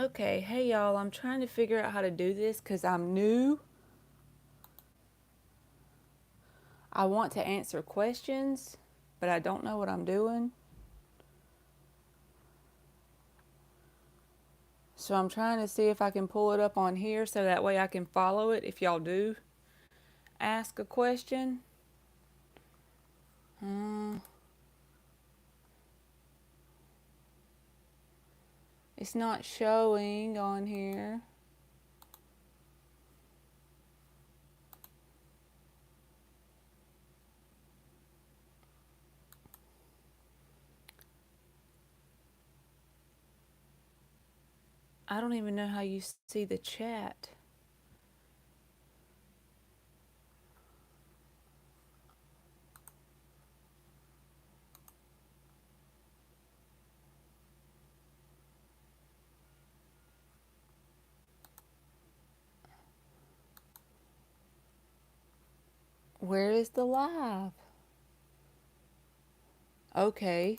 Okay, hey y'all, I'm trying to figure out how to do this because I'm new. I want to answer questions, but I don't know what I'm doing. So I'm trying to see if I can pull it up on here so that way I can follow it if y'all do ask a question. Uh, it's not showing on here. I don't even know how you see the chat. Where is the live? Okay,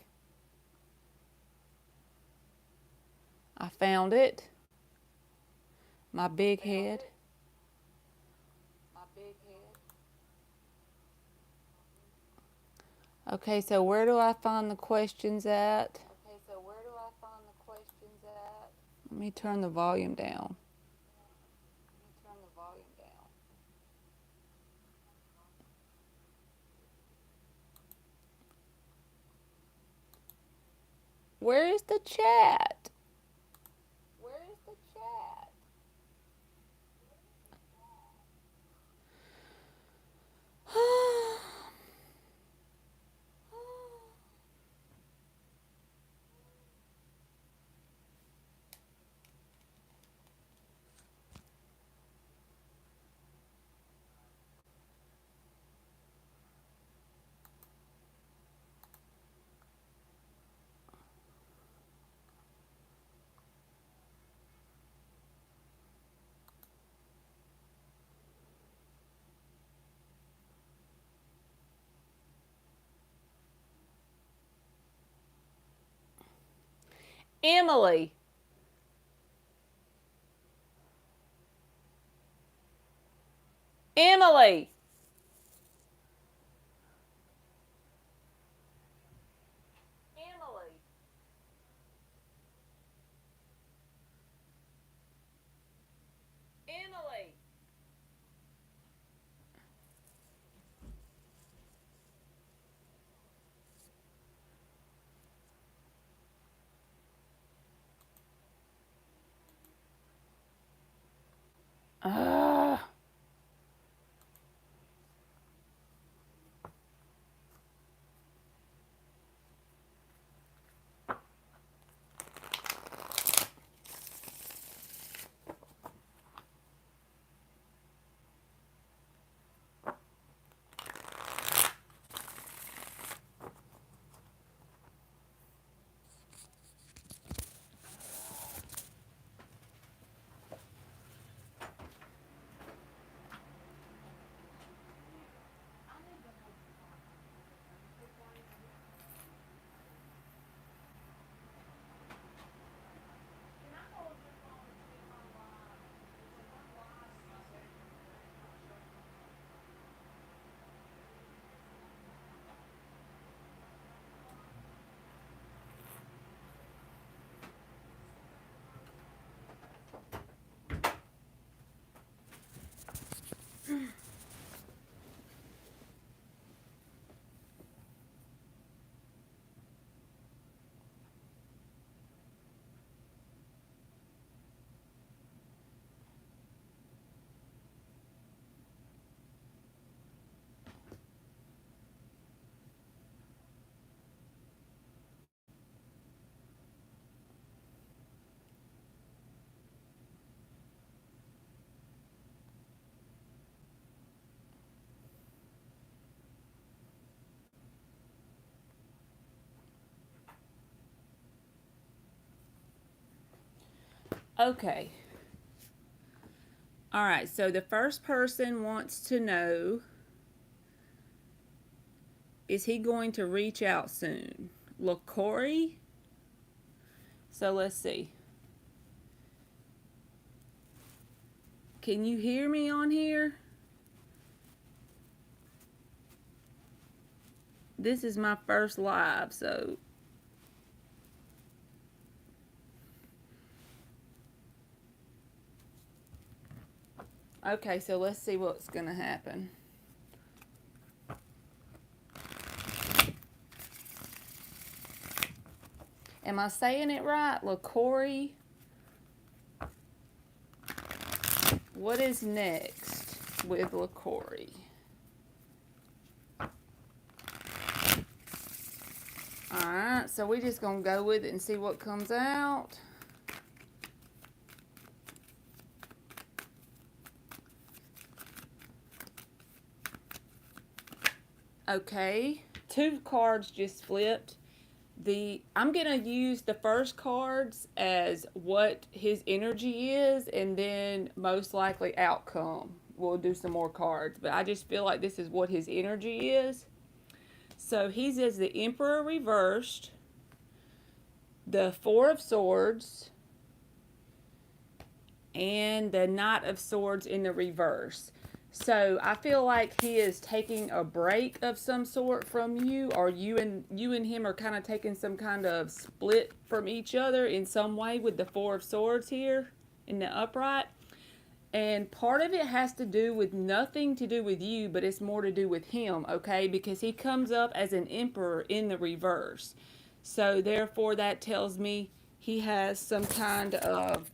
I found it. My big head. Okay, so where do I find the questions at? Let me turn the volume down. Where is the chat? Emily. Emily. Emily. Uh, okay. All right, so the first person wants to know, is he going to reach out soon? LaCory? So let's see. Can you hear me on here? This is my first live, so okay, so let's see what's gonna happen. Am I saying it right? LaCorey? What is next with LaCorey? Alright, so we just gonna go with it and see what comes out. Okay, 2 cards just flipped. I'm gonna use the first cards as what his energy is, and then most likely outcome. We'll do some more cards, but I just feel like this is what his energy is. So he's as the Emperor reversed, the 4 of Swords, and the Knight of Swords in the reverse. So I feel like he is taking a break of some sort from you, or you and him are kind of taking some kind of split from each other in some way with the 4 of Swords here in the upright. And part of it has to do with nothing to do with you, but it's more to do with him, okay? Because he comes up as an Emperor in the reverse. So therefore that tells me he has some kind of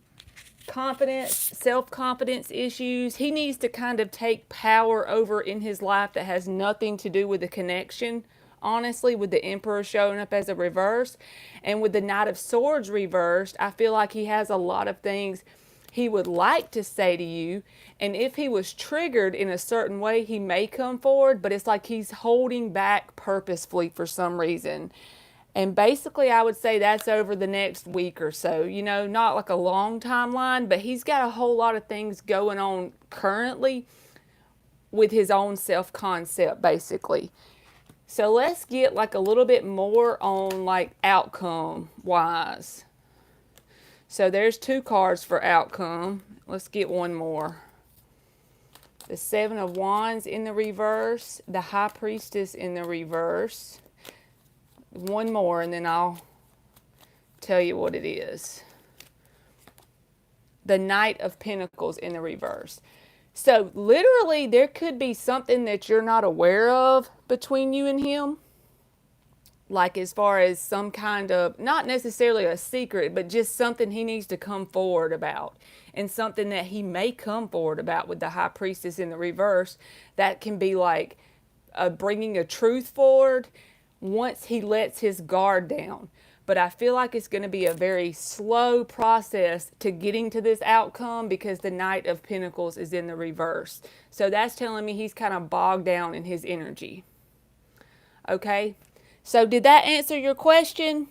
confidence, self-confidence issues. He needs to kind of take power over in his life that has nothing to do with the connection, honestly, with the Emperor showing up as a reverse. And with the Knight of Swords reversed, I feel like he has a lot of things he would like to say to you, and if he was triggered in a certain way, he may come forward, but it's like he's holding back purposefully for some reason. And basically, I would say that's over the next week or so. You know, not like a long timeline, but he's got a whole lot of things going on currently with his own self-concept, basically. So let's get like a little bit more on like outcome-wise. So there's 2 cards for outcome. Let's get one more. The 7 of Wands in the reverse, the High Priestess in the reverse. One more and then I'll tell you what it is. The Knight of Pentacles in the reverse. So literally there could be something that you're not aware of between you and him. Like as far as some kind of, not necessarily a secret, but just something he needs to come forward about. And something that he may come forward about with the High Priestess in the reverse. That can be like bringing a truth forward once he lets his guard down. But I feel like it's going to be a very slow process to getting to this outcome because the Knight of Pentacles is in the reverse. So that's telling me he's kind of bogged down in his energy. Okay? So did that answer your question?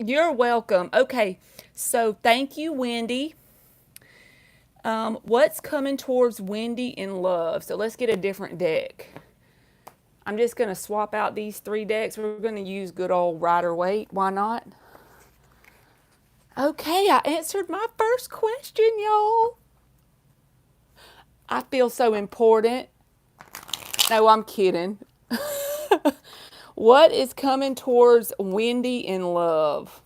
You're welcome. Okay, so thank you, Wendy. What's coming towards Wendy in love? So let's get a different deck. I'm just going to swap out these 3 decks. We're going to use good old Rider-Waite. Why not? Okay, I answered my first question, y'all. I feel so important. No, I'm kidding. What is coming towards Wendy in love?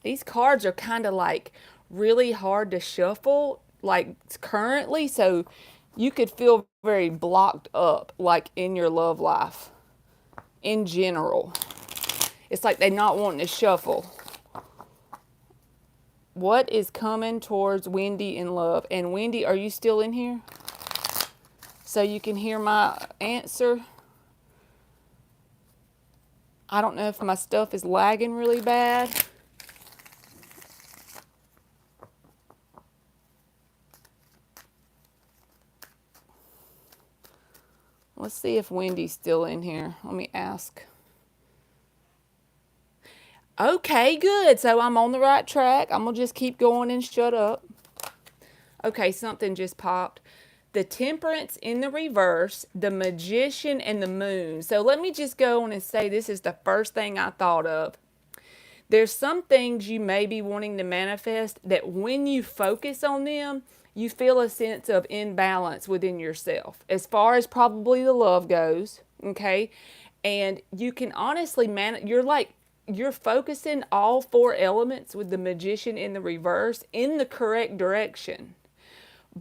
These cards are kind of like really hard to shuffle, like currently, so you could feel very blocked up, like in your love life in general. It's like they're not wanting to shuffle. What is coming towards Wendy in love? And Wendy, are you still in here? So you can hear my answer. I don't know if my stuff is lagging really bad. Let's see if Wendy's still in here. Let me ask. Okay, good. So I'm on the right track. I'm going to just keep going and shut up. Okay, something just popped. The Temperance in the reverse, the Magician, and the Moon. So let me just go on and say this is the first thing I thought of. There's some things you may be wanting to manifest that when you focus on them, you feel a sense of imbalance within yourself as far as probably the love goes, okay? And you can honestly you're focusing all four elements with the Magician in the reverse in the correct direction.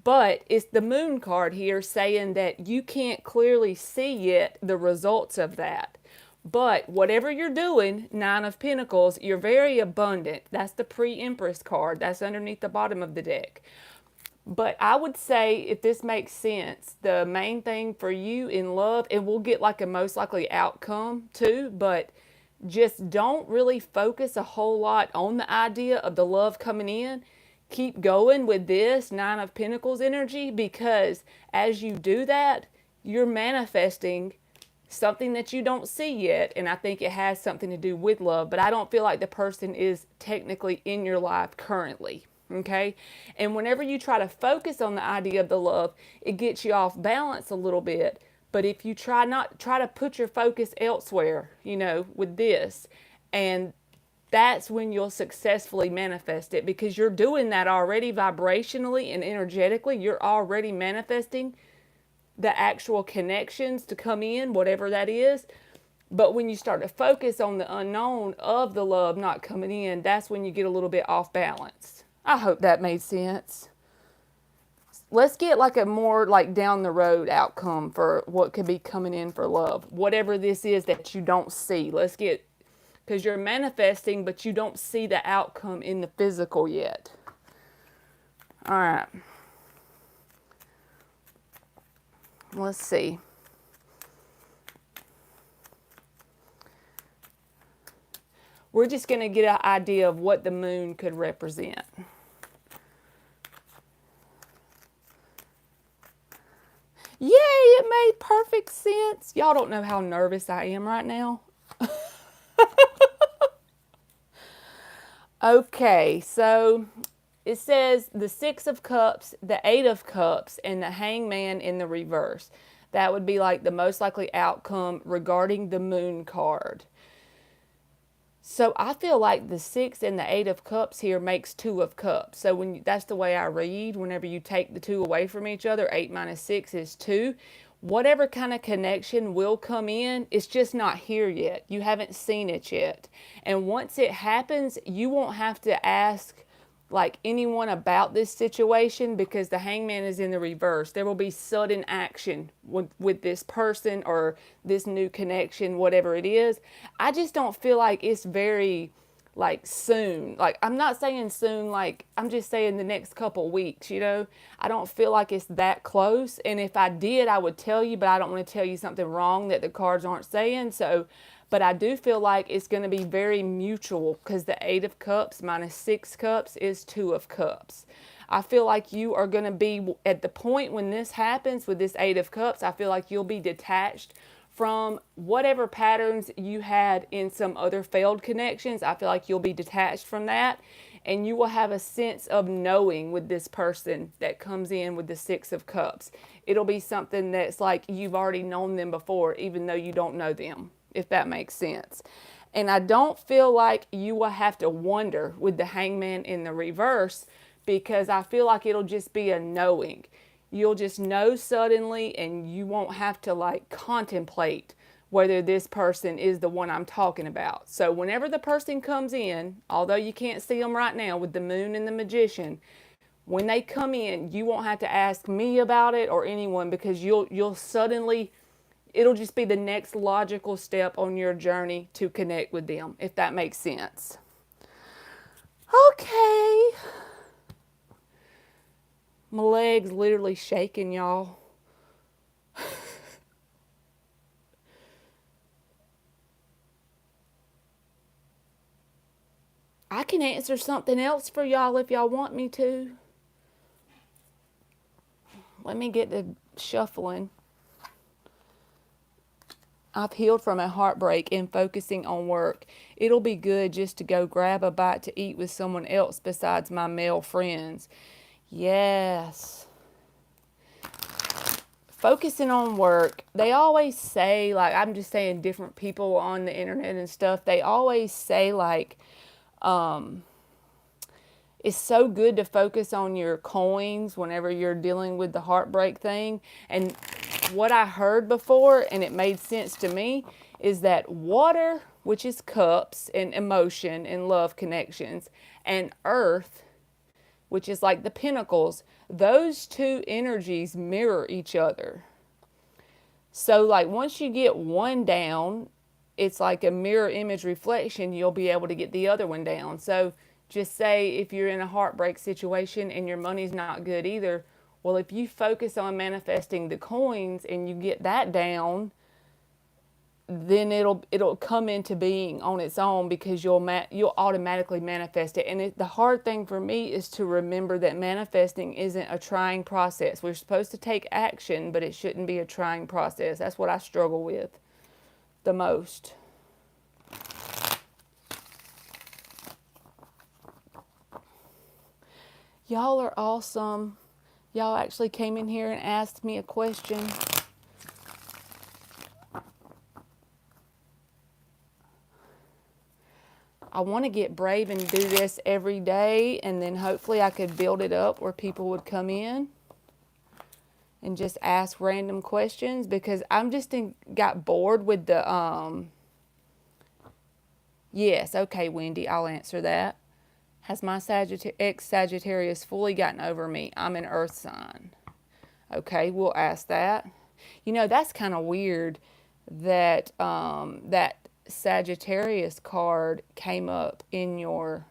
But it's the Moon card here saying that you can't clearly see yet the results of that. But whatever you're doing, Nine of Pentacles, you're very abundant. That's the Pre-Empress card. That's underneath the bottom of the deck. But I would say, if this makes sense, the main thing for you in love, and we'll get like a most likely outcome too, but just don't really focus a whole lot on the idea of the love coming in. Keep going with this Nine of Pentacles energy, because as you do that, you're manifesting something that you don't see yet, and I think it has something to do with love, but I don't feel like the person is technically in your life currently, okay? And whenever you try to focus on the idea of the love, it gets you off balance a little bit. But if you try to put your focus elsewhere, with this, and that's when you'll successfully manifest it, because you're doing that already vibrationally and energetically. You're already manifesting the actual connections to come in, whatever that is. But when you start to focus on the unknown of the love not coming in, that's when you get a little bit off balance. I hope that made sense. Let's get like a more like down the road outcome for what could be coming in for love. Whatever this is that you don't see. Let's get, because you're manifesting, but you don't see the outcome in the physical yet. All right. Let's see. We're just going to get an idea of what the moon could represent. Yay, it made perfect sense. Y'all don't know how nervous I am right now. Okay, so it says the Six of Cups, the Eight of Cups, and the Hangman in the reverse. That would be like the most likely outcome regarding the Moon card. So I feel like the Six and the Eight of Cups here makes Two of Cups. So that's the way I read. Whenever you take the two away from each other, 8 minus 6 is 2. Whatever kind of connection will come in, it's just not here yet. You haven't seen it yet. And once it happens, you won't have to ask like anyone about this situation, because the Hangman is in the reverse. There will be sudden action with this person or this new connection, whatever it is. I just don't feel like it's very like soon. Like, I'm not saying soon, like I'm just saying the next couple weeks, I don't feel like it's that close. And if I did, I would tell you, but I don't want to tell you something wrong that the cards aren't saying. So, but I do feel like it's going to be very mutual, because the Eight of Cups minus 6 cups is 2 of Cups. I feel like you are going to be at the point when this happens with this Eight of Cups, I feel like you'll be detached from whatever patterns you had in some other failed connections. I feel like you'll be detached from that, and you will have a sense of knowing with this person that comes in with the Six of Cups. It'll be something that's like you've already known them before, even though you don't know them, if that makes sense. And I don't feel like you will have to wonder with the Hangman in the reverse, because I feel like it'll just be a knowing. You'll just know suddenly, and you won't have to like contemplate whether this person is the one I'm talking about. So whenever the person comes in, although you can't see them right now with the Moon and the Magician, when they come in, you won't have to ask me about it or anyone, because you'll suddenly, it'll just be the next logical step on your journey to connect with them, if that makes sense. Okay. My leg's literally shaking, y'all. I can answer something else for y'all if y'all want me to. Let me get the shuffling. I've healed from a heartbreak and focusing on work. It'll be good just to go grab a bite to eat with someone else besides my male friends. Yes. Focusing on work. They always say, like, I'm just saying, different people on the internet and stuff, they always say, like, it's so good to focus on your coins whenever you're dealing with the heartbreak thing. And what I heard before, and it made sense to me, is that water, which is cups and emotion and love connections, and earth, which is like the pentacles, those two energies mirror each other. So, like, once you get one down, it's like a mirror image reflection, you'll be able to get the other one down. So, just say if you're in a heartbreak situation and your money's not good either, well, if you focus on manifesting the coins and you get that down, then it'll come into being on its own, because you'll automatically manifest it. And the hard thing for me is to remember that manifesting isn't a trying process. We're supposed to take action, but it shouldn't be a trying process. That's what I struggle with the most. Y'all are awesome. Y'all actually came in here and asked me a question. I want to get brave and do this every day, and then hopefully I could build it up where people would come in and just ask random questions, because I'm just got bored with the yes, okay, Wendy, I'll answer that. Has my ex-Sagittarius fully gotten over me? I'm an earth sign. Okay, we'll ask that. You know, that's kind of weird that that Sagittarius card came up in your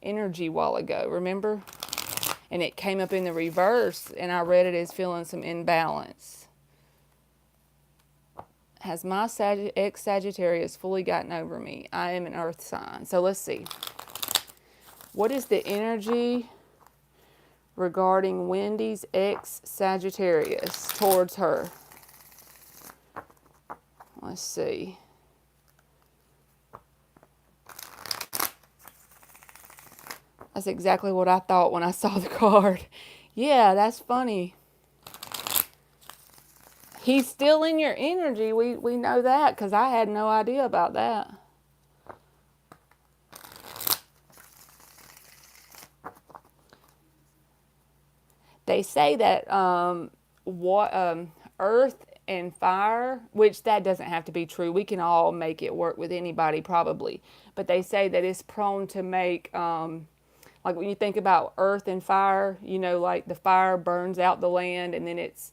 energy a while ago, remember? And it came up in the reverse, and I read it as feeling some imbalance. Has my ex-Sagittarius fully gotten over me? I am an earth sign. So let's see. What is the energy regarding Wendy's ex-Sagittarius towards her? Let's see. That's exactly what I thought when I saw the card. Yeah, that's funny. He's still in your energy. We know that, because I had no idea about that. They say that earth and fire, which that doesn't have to be true. We can all make it work with anybody probably. But they say that it's prone to make, like when you think about earth and fire, you know, like the fire burns out the land and then it's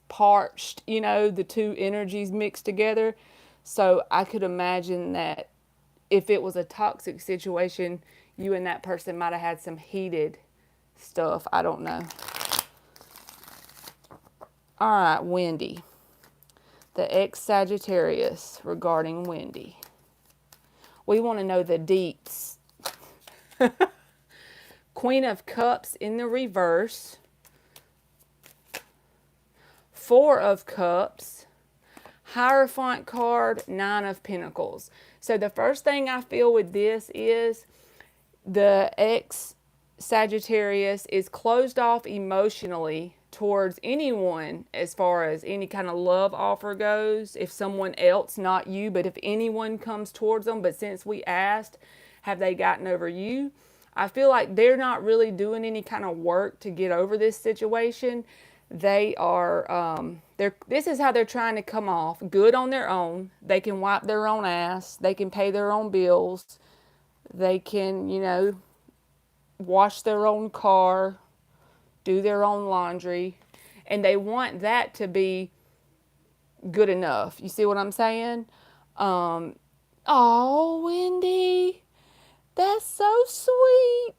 parched, you know, the two energies mixed together. So I could imagine that if it was a toxic situation, you and that person might have had some heated stuff. I don't know. All right, Wendy. The ex-Sagittarius regarding Wendy. We want to know the deeps. Queen of Cups in the reverse. Four of Cups. Hierophant card, Nine of Pentacles. So the first thing I feel with this is the ex-Sagittarius is closed off emotionally towards anyone as far as any kind of love offer goes. If someone else, not you, but if anyone comes towards them, but since we asked, have they gotten over you? I feel like they're not really doing any kind of work to get over this situation. They are, this is how they're trying to come off good on their own. They can wipe their own ass. They can pay their own bills. They can, you know, wash their own car, do their own laundry, and they want that to be good enough. You see what I'm saying? Oh, Wendy, that's so sweet.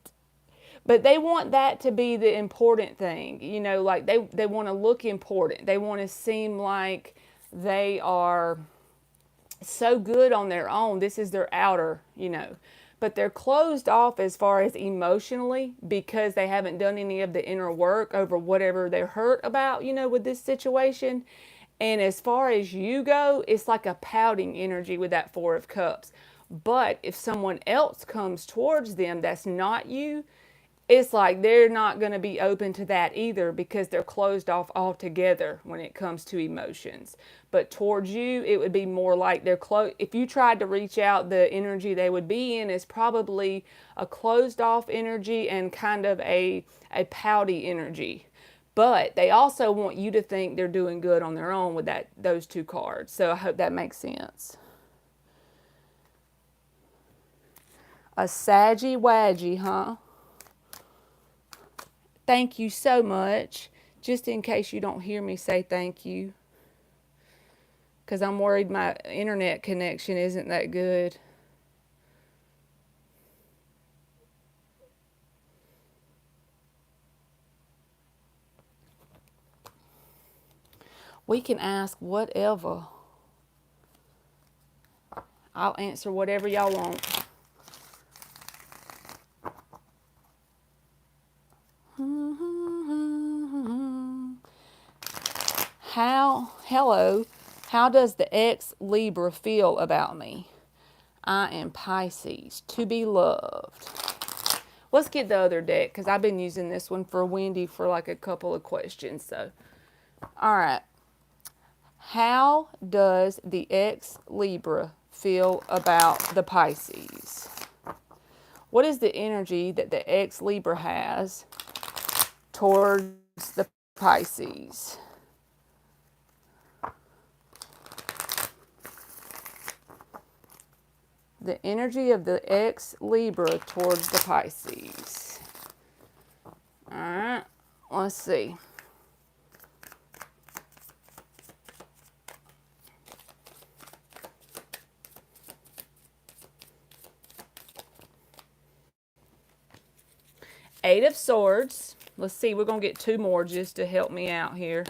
But they want that to be the important thing. You know, like they want to look important. They want to seem like they are so good on their own. This is their outer, you know. But they're closed off as far as emotionally because they haven't done any of the inner work over whatever they're hurt about, you know, with this situation. And as far as you go, it's like a pouting energy with that Four of Cups. But if someone else comes towards them that's not you, it's like they're not going to be open to that either because they're closed off altogether when it comes to emotions. But towards you, it would be more like they're closed. If you tried to reach out, the energy they would be in is probably a closed off energy and kind of a pouty energy. But they also want you to think they're doing good on their own with those two cards. So I hope that makes sense. A saggy waggy, huh? Thank you so much. Just in case you don't hear me say thank you, because I'm worried my internet connection isn't that good. We can ask whatever. I'll answer whatever y'all want. Hello, how does the ex Libra feel about me? I am Pisces, to be loved. Let's get the other deck because I've been using this one for Wendy for like a couple of questions. So, all right. How does the ex Libra feel about the Pisces? What is the energy that the ex Libra has towards the Pisces? The energy of the ex Libra towards the Pisces. All right, let's see. Eight of Swords. Let's see, we're going to get two more just to help me out here,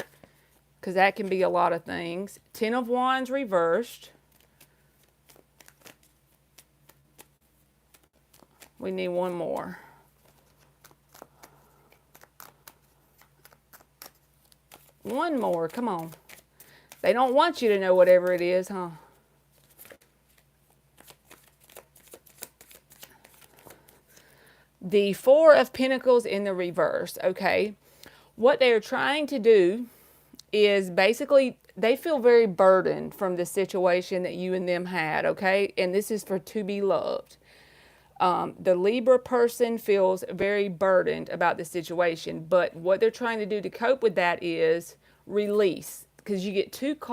because that can be a lot of things. Ten of Wands reversed. We need one more. One more, come on. They don't want you to know whatever it is, huh? The Four of Pentacles in the reverse, okay? What they're trying to do is basically they feel very burdened from the situation that you and them had, okay? And this is for to be loved. The Libra person feels very burdened about the situation, but what they're trying to do to cope with that is release, because you get two cards